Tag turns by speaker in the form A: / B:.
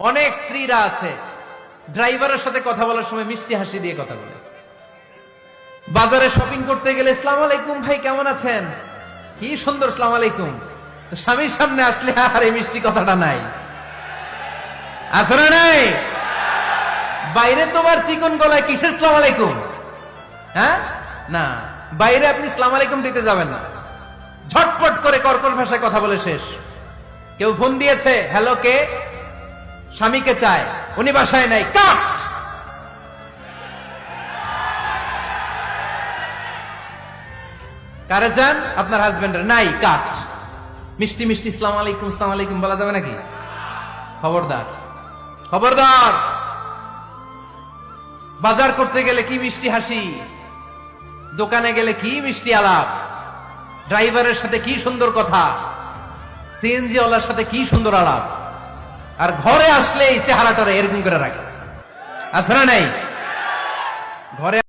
A: অনেক স্ত্রীরা আছে ড্রাইভারের সাথে কথা বলার সময় মিষ্টি হাসি দিয়ে কথা বলে। বাজারে শপিং করতে গেলে আসসালামু আলাইকুম ভাই কেমন আছেন, কি সুন্দর আসসালামু আলাইকুম। স্বামীর সামনে আসলে আর এই মিষ্টি কথাটা নাই, আছে না নাই? বাইরে তোমার চিকন গলায় কিসের আসসালামু আলাইকুম? হ্যাঁ না, বাইরে আপনি আসসালামু আলাইকুম দিতে যাবেন না, ঝটপট করে কর্কশ ভাষায় কথা বলে শেষ। কেউ ফোন দিয়েছে, হ্যালো কে? স্বামীকে চায়, উনি বাসায় নাই, কাট। কারে চান? আপনার হাজবেন্ডের, নাই, কাট। মিষ্টি মিষ্টি আসসালামু আলাইকুম আসসালামু আলাইকুম বলা যাবে নাকি? খবরদার, খবরদার। বাজার করতে গেলে কি মিষ্টি হাসি, দোকানে গেলে কি মিষ্টি আলাপ, ড্রাইভারের সাথে কি সুন্দর কথা, সিএনজি ওয়ালার সাথে কি সুন্দর আলাপ, আর ঘরে আসলে এই চেহারাটা এরকম করে রাখে, আছে না নাই? ঘরে